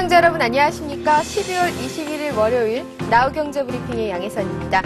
시청자 여러분 안녕하십니까? 12월 21일 월요일 나우경제브리핑의 양혜선입니다.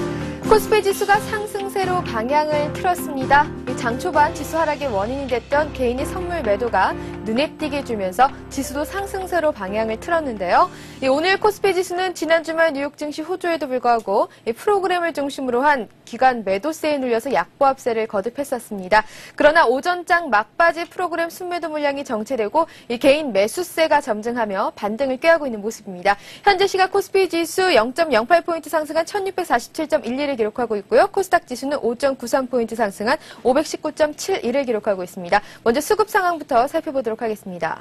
코스피 지수가 상승세로 방향을 틀었습니다. 장 초반 지수 하락의 원인이 됐던 개인의 선물 매도가 눈에 띄게 해주면서 지수도 상승세로 방향을 틀었는데요. 오늘 코스피 지수는 지난 주말 뉴욕 증시 호조에도 불구하고 프로그램을 중심으로 한 기관 매도세에 눌려서 약보합세를 거듭했었습니다. 그러나 오전장 막바지 프로그램 순매도 물량이 정체되고 개인 매수세가 점증하며 반등을 꾀하고 있는 모습입니다. 현재 시각 코스피 지수 0.08포인트 상승한 1647.11을 기록하고 있고요. 코스닥 지수는 5.93포인트 상승한 519.71을 기록하고 있습니다. 먼저 수급 상황부터 살펴보도록 하겠습니다.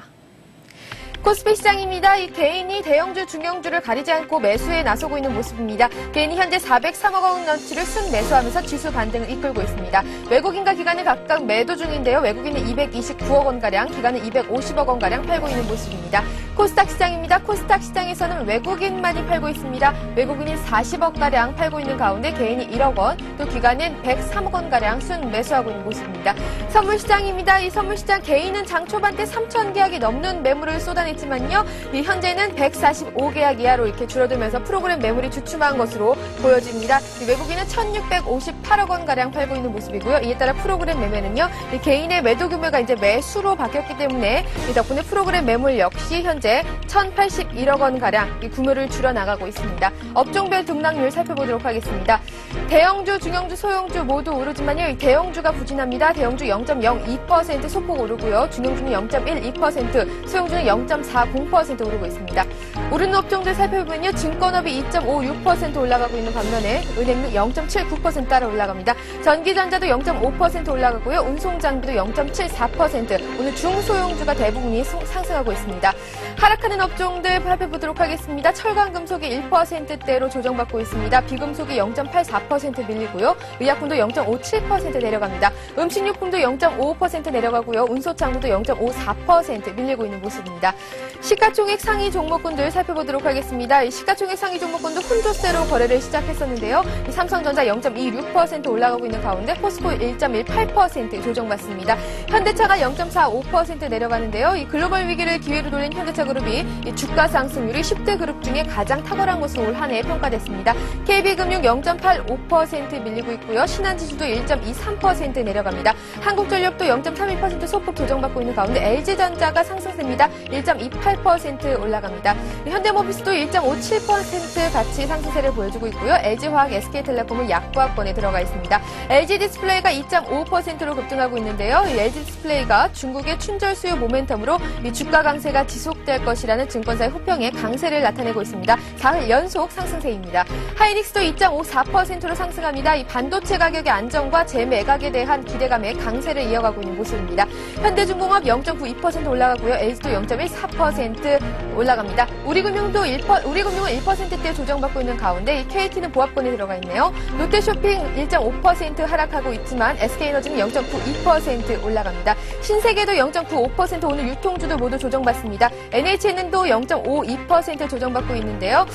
코스피 시장입니다. 이 개인이 대형주, 중형주를 가리지 않고 매수에 나서고 있는 모습입니다. 개인이 현재 403억 원어치를 순매수하면서 지수 반등을 이끌고 있습니다. 외국인과 기관은 각각 매도 중인데요. 외국인은 229억 원가량, 기관은 250억 원가량 팔고 있는 모습입니다. 코스닥 시장입니다. 코스닥 시장에서는 외국인만이 팔고 있습니다. 외국인이 40억가량 팔고 있는 가운데 개인이 1억 원, 또 기관은 103억 원가량 순매수하고 있는 모습입니다. 선물시장입니다. 이 선물시장 개인은 장 초반 때 3,000계약이 넘는 매물을 쏟아냈지만요. 현재는 145계약 이하로 이렇게 줄어들면서 프로그램 매물이 주춤한 것으로 보여집니다. 외국인은 1,658억 원가량 팔고 있는 모습이고요. 이에 따라 프로그램 매매는요. 개인의 매도 규모가 이제 매수로 바뀌었기 때문에 이 덕분에 프로그램 매물 역시 현재 1,081억 원가량 구매를 줄여나가고 있습니다. 업종별 등락률 살펴보도록 하겠습니다. 대형주, 중형주, 소형주 모두 오르지만요. 대형주가 부진합니다. 대형주 0.02% 소폭 오르고요. 중형주는 0.12%, 소형주는 0.40% 오르고 있습니다. 오르는 업종들 살펴보면요. 증권업이 2.56% 올라가고 있는 반면에 은행은 0.79% 따라 올라갑니다. 전기전자도 0.5% 올라가고요. 운송장비도 0.74%, 오늘 중소형주가 대부분이 상승하고 있습니다. 하락하는 업종들 살펴보도록 하겠습니다. 철강금속이 1%대로 조정받고 있습니다. 비금속이 0.84% 밀리고요. 의약품도 0.57% 내려갑니다. 음식료품도 0.55% 내려가고요. 운소창고도 0.54% 밀리고 있는 모습입니다. 시가총액 상위 종목군들 살펴보도록 하겠습니다. 이 시가총액 상위 종목군도 혼조세로 거래를 시작했었는데요. 삼성전자 0.26% 올라가고 있는 가운데 포스코 1.18% 조정받습니다. 현대차가 0.45% 내려가는데요. 이 글로벌 위기를 기회로 돌린 현대차 그룹이 이 주가 상승률이 10대 그룹 중에 가장 탁월한 것으로 올 한 해 평가됐습니다. KB금융 0.85% 밀리고 있고요. 신한지수도 1.23% 내려갑니다. 한국전력도 0.32% 소폭 조정받고 있는 가운데 LG전자가 상승세입니다. 1.28% 올라갑니다. 현대모비스도 1.57% 같이 상승세를 보여주고 있고요. LG화학, SK텔레콤은 약보합권에 들어가 있습니다. LG디스플레이가 2.5%로 급등하고 있는데요. 이 LG디스플레이가 중국의 춘절 수요 모멘텀으로 이 주가 강세가 지속될 것이라는 증권사의 호평에 강세를 나타내고 있습니다. 4일 연속 상승세입니다. 하이닉스도 2.54%로 상승합니다. 이 반도체 가격의 안정과 재매각에 대한 기대감에 강세를 이어가고 있는 모습입니다. 현대중공업 0.92% 올라가고요. LG도 0.14% 올라갑니다. 우리금융은 1%대 조정받고 있는 가운데 이 KT는 보합권에 들어가 있네요. 롯데쇼핑 1.5% 하락하고 있지만 SK에너지는 0.92% 올라갑니다. 신세계도 0.95% 오늘 유통주도 모두 조정받습니다. NHN도 0.52% 조정받고 있는데요.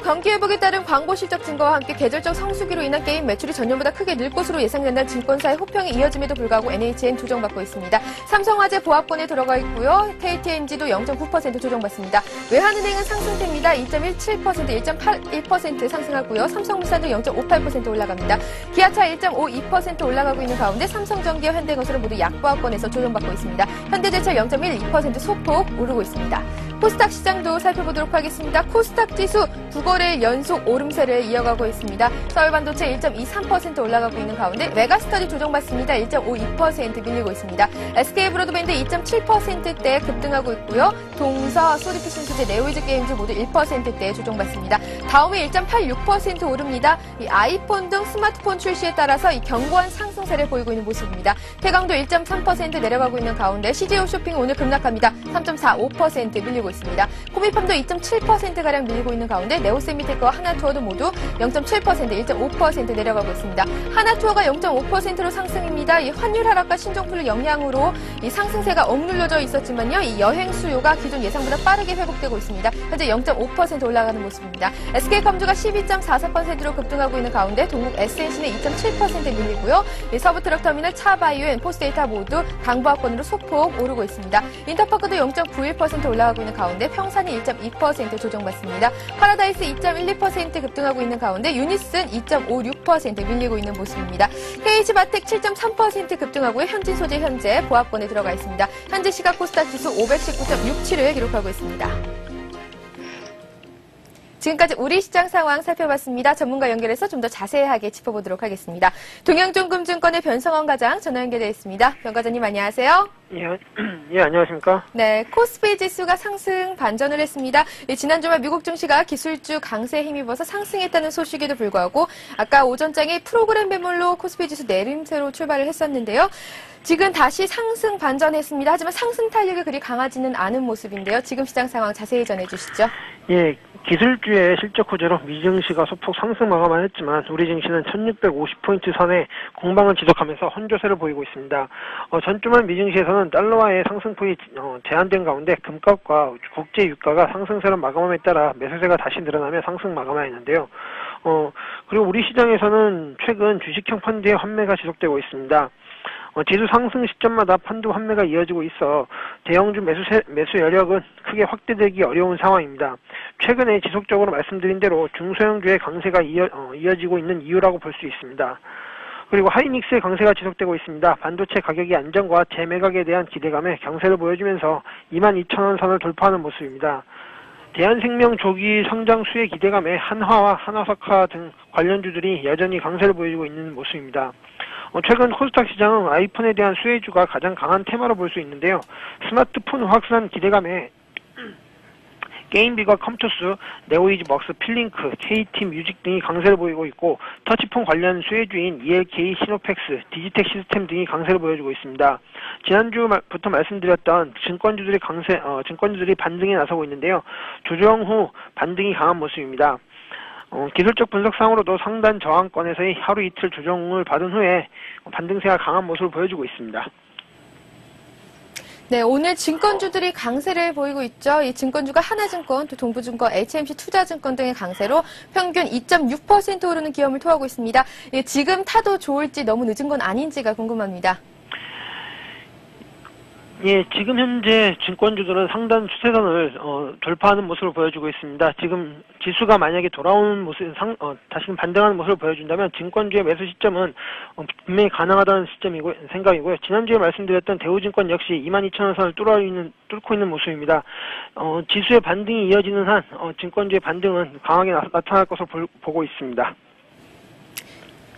경기 회복에 따른 광고 실적 증가와 함께 계절적 성수기로 인한 게임 매출이 전년보다 크게 늘 것으로 예상된다는 증권사의 호평이 이어짐에도 불구하고 NHN 조정받고 있습니다. 삼성화재 보합권에 들어가 있고요. KTMG도 0.9% 조정받습니다. 외환은행은 상승세입니다. 2.17%, 1.81% 상승하고요. 삼성물산도 0.58% 올라갑니다. 기아차 1.52% 올라가고 있는 가운데 삼성전기와 현대건설은 모두 약보합권에서 조정받고 있습니다. 현대제철 0.12% 소폭 오르고 있습니다. 코스닥 시장도 살펴보도록 하겠습니다. 코스닥 지수 9거래일 연속 오름세를 이어가고 있습니다. 서울반도체 1.23% 올라가고 있는 가운데 메가스터디 조정받습니다. 1.52% 밀리고 있습니다. SK브로드밴드 2.7%대 급등하고 있고요. 동서, 소리피싱수제, 네오이즈게임즈 모두 1%대 조정받습니다. 다음에 1.86% 오릅니다. 이 아이폰 등 스마트폰 출시에 따라서 이 견고한 상승세를 보이고 있는 모습입니다. 태광도 1.3% 내려가고 있는 가운데 CJ 홈쇼핑은 오늘 급락합니다. 3.45% 밀리고 있습니다. 코미팜도 2.7%가량 밀리고 있는 가운데 네오세미테크와 하나투어도 모두 0.7%, 1.5% 내려가고 있습니다. 하나투어가 0.5%로 상승입니다. 이 환율 하락과 신종플루 영향으로 이 상승세가 억눌려져 있었지만요. 이 여행 수요가 기존 예상보다 빠르게 회복되고 있습니다. 현재 0.5% 올라가는 모습입니다. SK컴주가 12.44%로 급등하고 있는 가운데 동국 SNC는 2.7% 밀리고요. 서부트럭터미널, 차바이오엔, 포스데이터 모두 강보합권으로 소폭 오르고 있습니다. 인터파크도 0.91% 올라가고 있는 가운데 평산이 1.2% 조정받습니다. 파라다이스 2.12% 급등하고 있는 가운데 유니슨 2.56% 밀리고 있는 모습입니다. KH바텍 7.3% 급등하고요. 현진소재 현재 보합권에 들어가 있습니다. 현재 시각 코스닥 지수 519.67을 기록하고 있습니다. 지금까지 우리 시장 상황 살펴봤습니다. 전문가 연결해서 좀 더 자세하게 짚어보도록 하겠습니다. 동양종금증권의 변성원 과장 전화 연결되어 있습니다. 변 과장님 안녕하세요. 예, 안녕하십니까? 네, 코스피 지수가 상승 반전을 했습니다. 지난 주말 미국 증시가 기술주 강세에 힘입어서 상승했다는 소식에도 불구하고 아까 오전장에 프로그램 매물로 코스피 지수 내림세로 출발을 했었는데요. 지금 다시 상승 반전했습니다. 하지만 상승 탄력이 그리 강하지는 않은 모습인데요. 지금 시장 상황 자세히 전해주시죠. 예, 기술주의 실적 호재로 미증시가 소폭 상승 마감을 했지만 우리 증시는 1650포인트 선에 공방을 지속하면서 혼조세를 보이고 있습니다. 전주말 미증시에서는 달러와의 상승폭이 제한된 가운데 금값과 국제 유가가 상승세로 마감함에 따라 매수세가 다시 늘어나며 상승 마감하였는데요. 그리고 우리 시장에서는 최근 주식형 펀드의 환매가 지속되고 있습니다. 지수 상승 시점마다 펀드 환매가 이어지고 있어 대형주 매수 여력은 크게 확대되기 어려운 상황입니다. 최근에 지속적으로 말씀드린 대로 중소형주의 강세가 이어지고 있는 이유라고 볼 수 있습니다. 그리고 하이닉스의 강세가 지속되고 있습니다. 반도체 가격의 안정과 재매각에 대한 기대감에 강세를 보여주면서 22,000원 선을 돌파하는 모습입니다. 대한생명 조기 성장 수혜 기대감에 한화와 한화석화 등 관련주들이 여전히 강세를 보여주고 있는 모습입니다. 최근 코스닥 시장은 아이폰에 대한 수혜주가 가장 강한 테마로 볼 수 있는데요. 스마트폰 확산 기대감에 게임비가 컴투스, 네오이즈벅스, 필링크, KT 뮤직 등이 강세를 보이고 있고 터치폰 관련 수혜주인 ELK, 시노펙스, 디지텍 시스템 등이 강세를 보여주고 있습니다. 지난주부터 말씀드렸던 증권주들이 반등에 나서고 있는데요. 조정 후 반등이 강한 모습입니다. 기술적 분석상으로도 상단 저항권에서의 하루 이틀 조정을 받은 후에 반등세가 강한 모습을 보여주고 있습니다. 네, 오늘 증권주들이 강세를 보이고 있죠. 이 증권주가 하나증권, 또 동부증권, HMC 투자증권 등의 강세로 평균 2.6% 오르는 기염을 토하고 있습니다. 지금 타도 좋을지 너무 늦은 건 아닌지가 궁금합니다. 예, 지금 현재 증권주들은 상단 추세선을 돌파하는 모습을 보여주고 있습니다. 지금 지수가 만약에 돌아오는 모습, 다시금 반등하는 모습을 보여준다면 증권주의 매수 시점은 분명히 가능하다는 생각이고요. 지난주에 말씀드렸던 대우증권 역시 22,000원 선을 뚫고 있는 모습입니다. 지수의 반등이 이어지는 한 증권주의 반등은 강하게 나타날 것으로 보고 있습니다.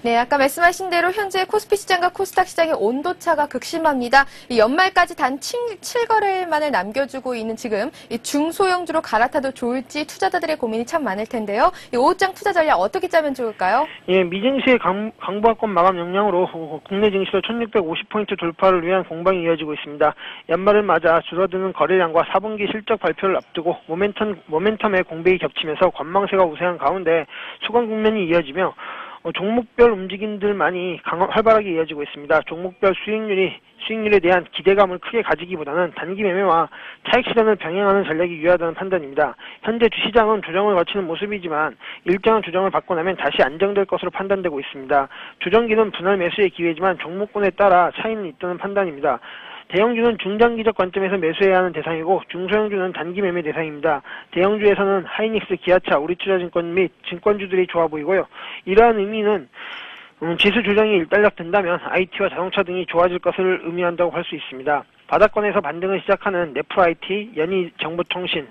네, 아까 말씀하신 대로 현재 코스피 시장과 코스닥 시장의 온도차가 극심합니다. 연말까지 단 7거래일만을 남겨주고 있는 지금 이 중소형주로 갈아타도 좋을지 투자자들의 고민이 참 많을 텐데요. 이 오후장 투자 전략 어떻게 짜면 좋을까요? 예, 미증시의 강보합권 마감 영향으로 국내 증시로 1650포인트 돌파를 위한 공방이 이어지고 있습니다. 연말을 맞아 줄어드는 거래량과 4분기 실적 발표를 앞두고 모멘텀의 공백이 겹치면서 관망세가 우세한 가운데 수강 국면이 이어지며 종목별 움직임들만이 활발하게 이어지고 있습니다. 종목별 수익률에 대한 기대감을 크게 가지기보다는 단기 매매와 차익 실현을 병행하는 전략이 유효하다는 판단입니다. 현재 주시장은 조정을 거치는 모습이지만 일정한 조정을 받고 나면 다시 안정될 것으로 판단되고 있습니다. 조정기는 분할 매수의 기회지만 종목군에 따라 차이는 있다는 판단입니다. 대형주는 중장기적 관점에서 매수해야 하는 대상이고 중소형주는 단기 매매 대상입니다. 대형주에서는 하이닉스, 기아차, 우리투자증권 및 증권주들이 좋아 보이고요. 이러한 의미는 지수 조정이 일단락된다면 IT와 자동차 등이 좋아질 것을 의미한다고 할 수 있습니다. 바닥권에서 반등을 시작하는 네프로-IT, 연희정보통신,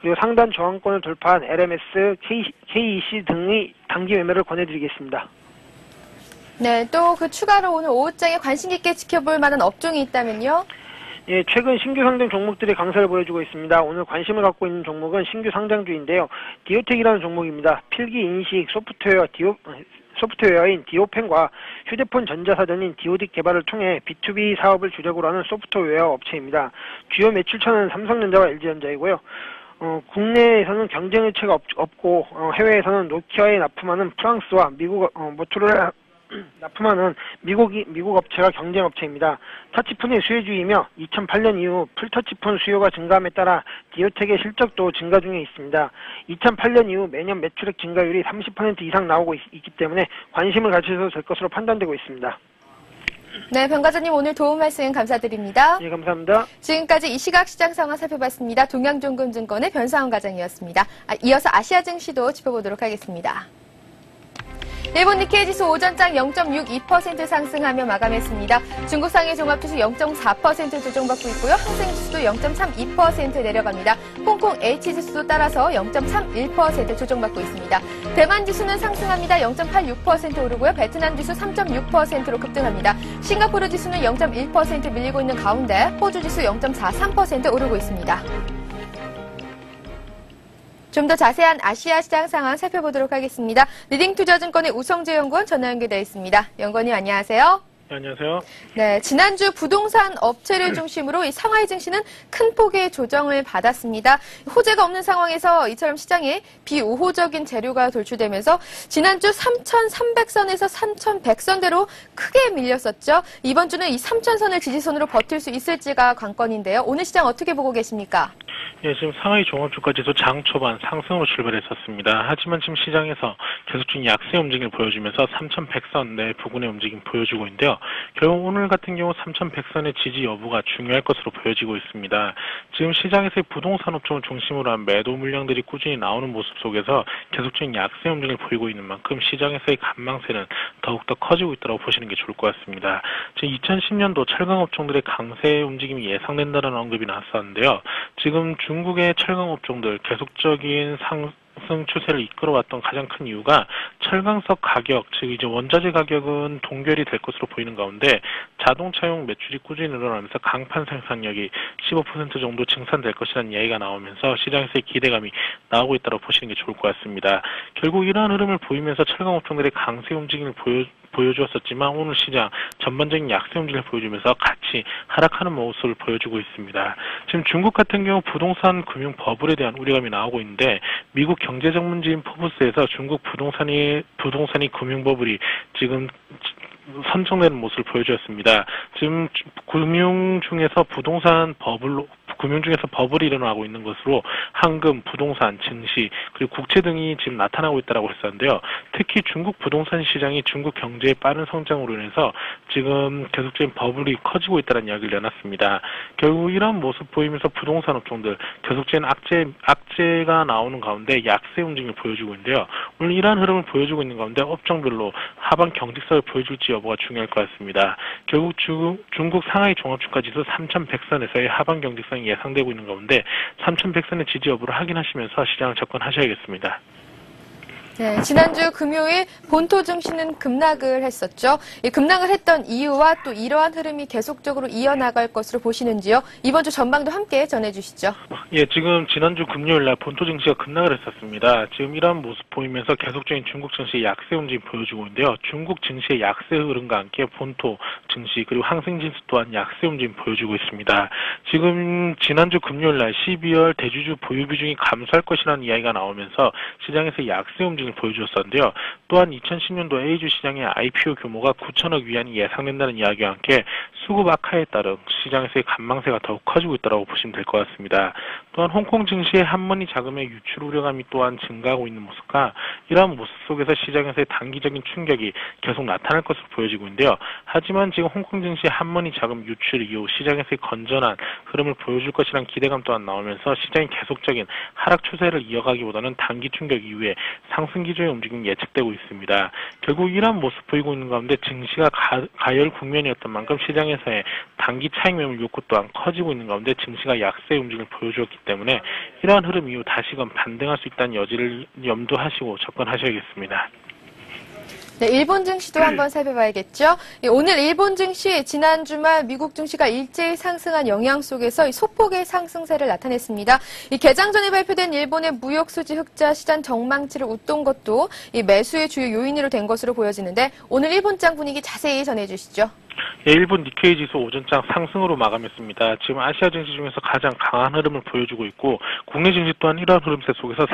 그리고 상단 저항권을 돌파한 LMS, KEC 등의 단기 매매를 권해드리겠습니다. 네, 또 그 추가로 오늘 오후장에 관심 깊게 지켜볼 만한 업종이 있다면요? 예, 최근 신규 상장 종목들이 강세를 보여주고 있습니다. 오늘 관심을 갖고 있는 종목은 신규 상장주인데요. 디오텍이라는 종목입니다. 필기 인식 소프트웨어인 디오펜과 휴대폰 전자사전인 디오딕 개발을 통해 B2B 사업을 주력으로 하는 소프트웨어 업체입니다. 주요 매출처는 삼성전자와 LG전자이고요. 국내에서는 경쟁 의체가 없고 해외에서는 노키아에 납품하는 프랑스와 미국 모토로라 납품하는 미국 업체가 경쟁 업체입니다. 터치폰의 수혜주이며 2008년 이후 풀터치폰 수요가 증가함에 따라 디오텍의 실적도 증가 중에 있습니다. 2008년 이후 매년 매출액 증가율이 30% 이상 나오고 있기 때문에 관심을 가지셔도 될 것으로 판단되고 있습니다. 네, 변과자님 오늘 도움 말씀 감사드립니다. 예, 감사합니다. 지금까지 이 시각 시장 상황 살펴봤습니다. 동양종금증권의 변상훈 과장이었습니다. 이어서 아시아 증시도 짚어보도록 하겠습니다. 일본 니케이 지수 오전장 0.62% 상승하며 마감했습니다. 중국 상해 종합지수 0.4% 조정받고 있고요. 항생지수도 0.32% 내려갑니다. 홍콩 H지수도 따라서 0.31% 조정받고 있습니다. 대만 지수는 상승합니다. 0.86% 오르고요. 베트남 지수 3.6%로 급등합니다. 싱가포르 지수는 0.1% 밀리고 있는 가운데 호주 지수 0.43% 오르고 있습니다. 좀 더 자세한 아시아 시장 상황 살펴보도록 하겠습니다. 리딩투자증권의 우성재 연구원 전화 연결되어 있습니다. 연구원님 안녕하세요. 네, 안녕하세요. 네, 지난주 부동산 업체를 중심으로 이 상하이 증시는 큰 폭의 조정을 받았습니다. 호재가 없는 상황에서 이처럼 시장에 비우호적인 재료가 돌출되면서 지난주 3,300선에서 3,100선대로 크게 밀렸었죠. 이번 주는 이 3,000선을 지지선으로 버틸 수 있을지가 관건인데요. 오늘 시장 어떻게 보고 계십니까? 예, 지금 상하이 종합주가지수 장 초반 상승으로 출발했었습니다. 하지만 지금 시장에서 계속적인 약세 움직임을 보여주면서 3,100선 내 부근의 움직임 보여주고 있는데요. 결국 오늘 같은 경우 3,100선의 지지 여부가 중요할 것으로 보여지고 있습니다. 지금 시장에서의 부동산 업종을 중심으로 한 매도 물량들이 꾸준히 나오는 모습 속에서 계속적인 약세 움직임을 보이고 있는 만큼 시장에서의 관망세는 더욱더 커지고 있다고 보시는 게 좋을 것 같습니다. 지금 2010년도 철강 업종들의 강세 움직임이 예상된다는 언급이 나왔었는데요. 지금 중국의 철강 업종들 계속적인 상승 추세를 이끌어왔던 가장 큰 이유가 철강석 가격, 즉 이제 원자재 가격은 동결이 될 것으로 보이는 가운데 자동차용 매출이 꾸준히 늘어나면서 강판 생산력이 15% 정도 증산될 것이라는 이야기가 나오면서 시장에서의 기대감이 나오고 있다고 보시는 게 좋을 것 같습니다. 결국 이러한 흐름을 보이면서 철강 업종들의 강세 움직임을 보여주었었지만 오늘 시장 전반적인 약세 움직임을 보여주면서 같이 하락하는 모습을 보여주고 있습니다. 지금 중국 같은 경우 부동산 금융 버블에 대한 우려감이 나오고 있는데 미국 경제전문지인 포브스에서 중국 부동산이 금융 버블이 지금 선정되는 모습을 보여주었습니다. 지금 금융 중에서 버블이 일어나고 있는 것으로 황금, 부동산, 증시, 그리고 국채 등이 지금 나타나고 있다고 했었는데요. 특히 중국 부동산 시장이 중국 경제의 빠른 성장으로 인해서 지금 계속적인 버블이 커지고 있다는 이야기를 내놨습니다. 결국 이런 모습 보이면서 부동산 업종들 계속적인 악재가 나오는 가운데 약세 움직임을 보여주고 있는데요. 오늘 이러한 흐름을 보여주고 있는 가운데 업종별로 하반 경직성을 보여줄지 여부가 중요할 것 같습니다. 결국 중국 상하이 종합주가지수 3,100선에서의 하반 경직성이 예상되고 있는 가운데 3,100선의 지지 여부를 확인하시면서 시장을 접근하셔야겠습니다. 네, 지난주 금요일 본토 증시는 급락을 했었죠. 이 급락을 했던 이유와 또 이러한 흐름이 계속적으로 이어나갈 것으로 보시는지요? 이번 주 전망도 함께 전해주시죠. 예, 지금 지난주 금요일 날 본토 증시가 급락을 했었습니다. 지금 이러한 모습 보이면서 계속적인 중국 증시의 약세 움직임 보여주고 있는데요. 중국 증시의 약세 흐름과 함께 본토 증시 그리고 항생지수 또한 약세 움직임 보여주고 있습니다. 지금 지난주 금요일 날 12월 대주주 보유 비중이 감소할 것이라는 이야기가 나오면서 시장에서 약세 움직임 보여주었었는데요. 또한 2010년도 A주 시장의 IPO 규모가 9천억 위안이 예상된다는 이야기와 함께 수급 악화에 따른 시장에서의 관망세가 더욱 커지고 있다고 보시면 될 것 같습니다. 또한 홍콩 증시의 한머니 자금의 유출 우려감이 또한 증가하고 있는 모습과 이러한 모습 속에서 시장에서의 단기적인 충격이 계속 나타날 것으로 보여지고 있는데요. 하지만 지금 홍콩 증시의 한머니 자금 유출 이후 시장에서의 건전한 흐름을 보여줄 것이라는 기대감 또한 나오면서 시장이 계속적인 하락 추세를 이어가기보다는 단기 충격 이후에 상승 기조의 움직임이 예측되고 있습니다. 결국 이러한 모습 보이고 있는 가운데 증시가 가열 국면이었던 만큼 시장에서의 단기 차익 매물 욕구 또한 커지고 있는 가운데 증시가 약세 움직임을 보여주었기 때문에 이러한 흐름 이후 다시금 반등할 수 있다는 여지를 염두하시고 접근하셔야겠습니다. 네, 일본 증시도 한번 살펴봐야겠죠. 오늘 일본 증시 지난 주말 미국 증시가 일제히 상승한 영향 속에서 이 소폭의 상승세를 나타냈습니다. 이 개장 전에 발표된 일본의 무역 수지 흑자 시장 전망치를 웃돈 것도 이 매수의 주요 요인으로 된 것으로 보여지는데 오늘 일본장 분위기 자세히 전해주시죠. 예, 일본 니케이 지수 오전장 상승으로 마감했습니다. 지금 아시아 증시 중에서 가장 강한 흐름을 보여주고 있고 국내 증시 또한 이러한 흐름세 속에서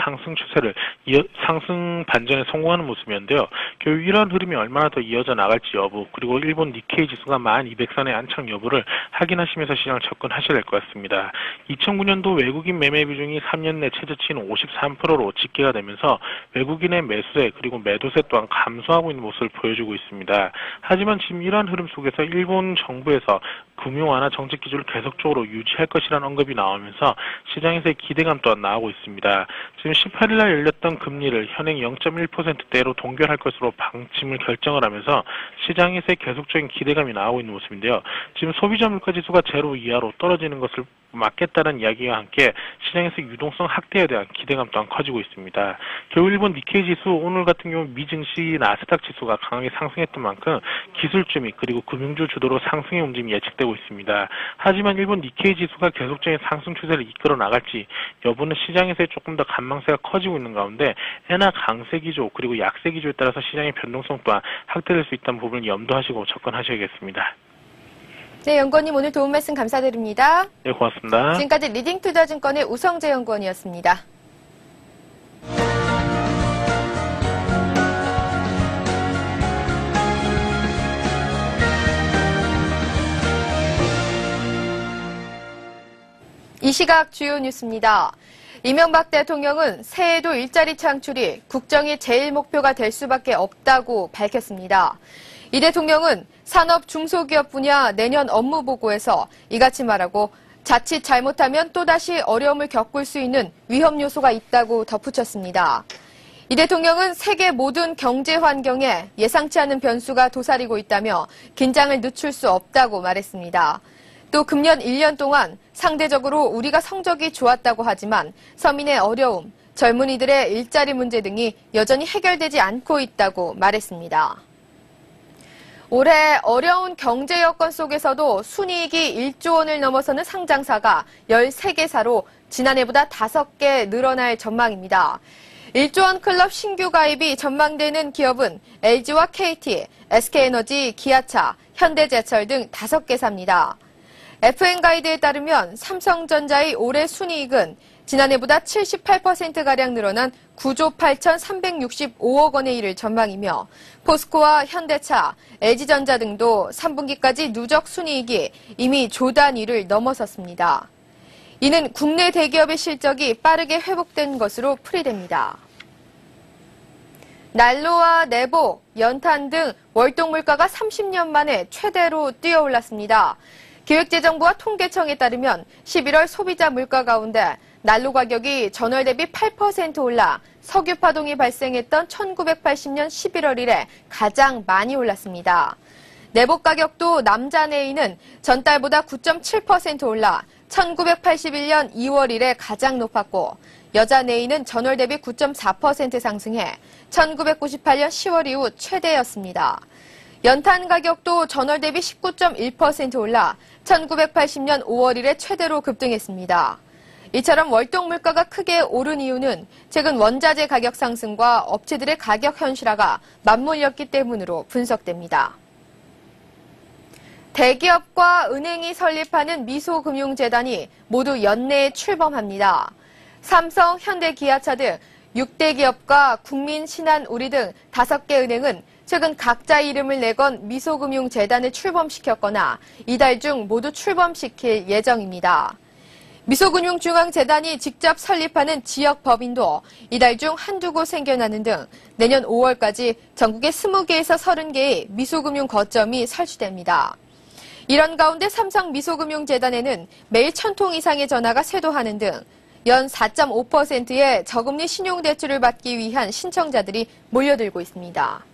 상승 반전에 성공하는 모습이었는데요. 결국 이러한 흐름이 얼마나 더 이어져 나갈지 여부 그리고 일본 니케이 지수가 1200선의 안착 여부를 확인하시면서 시장을 접근하셔야 될 것 같습니다. 2009년도 외국인 매매 비중이 3년 내 최저치인 53%로 집계가 되면서 외국인의 매수세 그리고 매도세 또한 감소하고 있는 모습을 보여주고 있습니다. 하지만 지금 이러한 흐름 속에서 시장에서 일본 정부에서 금융 완화 정책 기조를 계속적으로 유지할 것이라는 언급이 나오면서 시장에서의 기대감 또한 나오고 있습니다. 지금 18일 날 열렸던 금리를 현행 0.1%대로 동결할 것으로 방침을 결정을 하면서 시장에서의 계속적인 기대감이 나오고 있는 모습인데요. 지금 소비자 물가 지수가 제로 이하로 떨어지는 것을 막겠다는 이야기와 함께 시장에서 유동성 확대에 대한 기대감 또한 커지고 있습니다. 겨우 일본 니케이 지수 오늘 같은 경우 미증시 나스닥 지수가 강하게 상승했던 만큼 기술주 및 그리고 금융주 주도로 상승의 움직임이 예측되고 있습니다. 하지만 일본 니케이 지수가 계속적인 상승 추세를 이끌어 나갈지 여부는 시장에서의 조금 더 관망세가 커지고 있는 가운데 엔화 강세 기조 그리고 약세 기조에 따라서 시장의 변동성 또한 확대될 수 있다는 부분을 염두하시고 접근하셔야겠습니다. 네, 연구원님 오늘 도움 말씀 감사드립니다. 네, 고맙습니다. 지금까지 리딩투자증권의 우성재 연구원이었습니다. 이 시각 주요 뉴스입니다. 이명박 대통령은 새해에도 일자리 창출이 국정의 제일 목표가 될 수밖에 없다고 밝혔습니다. 이 대통령은 산업 중소기업 분야 내년 업무 보고에서 이같이 말하고 자칫 잘못하면 또다시 어려움을 겪을 수 있는 위험 요소가 있다고 덧붙였습니다. 이 대통령은 세계 모든 경제 환경에 예상치 않은 변수가 도사리고 있다며 긴장을 늦출 수 없다고 말했습니다. 또 금년 1년 동안 상대적으로 우리가 성적이 좋았다고 하지만 서민의 어려움, 젊은이들의 일자리 문제 등이 여전히 해결되지 않고 있다고 말했습니다. 올해 어려운 경제 여건 속에서도 순이익이 1조 원을 넘어서는 상장사가 13개사로 지난해보다 5개 늘어날 전망입니다. 1조 원 클럽 신규 가입이 전망되는 기업은 LG와 KT, SK에너지, 기아차, 현대제철 등 5개사입니다. FN가이드에 따르면 삼성전자의 올해 순이익은 지난해보다 78%가량 늘어난 9조 8,365억 원에 이를 전망이며 포스코와 현대차, LG전자 등도 3분기까지 누적 순이익이 이미 조 단위를 넘어섰습니다. 이는 국내 대기업의 실적이 빠르게 회복된 것으로 풀이됩니다. 난로와 내복, 연탄 등 월동 물가가 30년 만에 최대로 뛰어올랐습니다. 기획재정부와 통계청에 따르면 11월 소비자 물가 가운데 난로 가격이 전월 대비 8% 올라 석유 파동이 발생했던 1980년 11월 이래 가장 많이 올랐습니다. 내복 가격도 남자 내의는 전달보다 9.7% 올라 1981년 2월 이래 가장 높았고 여자 내의는 전월 대비 9.4% 상승해 1998년 10월 이후 최대였습니다. 연탄 가격도 전월 대비 19.1% 올라 1980년 5월 이래 최대로 급등했습니다. 이처럼 월동 물가가 크게 오른 이유는 최근 원자재 가격 상승과 업체들의 가격 현실화가 맞물렸기 때문으로 분석됩니다. 대기업과 은행이 설립하는 미소금융재단이 모두 연내에 출범합니다. 삼성, 현대, 기아차 등 6대 기업과 국민, 신한, 우리 등 5개 은행은 최근 각자 이름을 내건 미소금융재단을 출범시켰거나 이달 중 모두 출범시킬 예정입니다. 미소금융중앙재단이 직접 설립하는 지역법인도 이달 중 한두 곳 생겨나는 등 내년 5월까지 전국의 20개에서 30개의 미소금융 거점이 설치됩니다. 이런 가운데 삼성 미소금융재단에는 매일 1000통 이상의 전화가 쇄도하는 등 연 4.5%의 저금리 신용대출을 받기 위한 신청자들이 몰려들고 있습니다.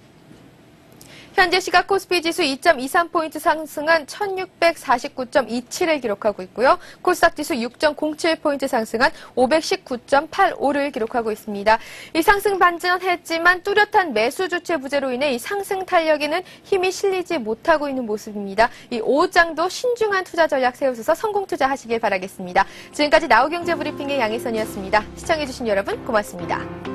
현재 시각 코스피 지수 2.23포인트 상승한 1649.27을 기록하고 있고요. 코스닥 지수 6.07포인트 상승한 519.85를 기록하고 있습니다. 이 상승 반전했지만 뚜렷한 매수 주체 부재로 인해 이 상승 탄력에는 힘이 실리지 못하고 있는 모습입니다. 이 오후장도 신중한 투자 전략 세우셔서 성공 투자하시길 바라겠습니다. 지금까지 나우경제브리핑의 양혜선이었습니다. 시청해주신 여러분 고맙습니다.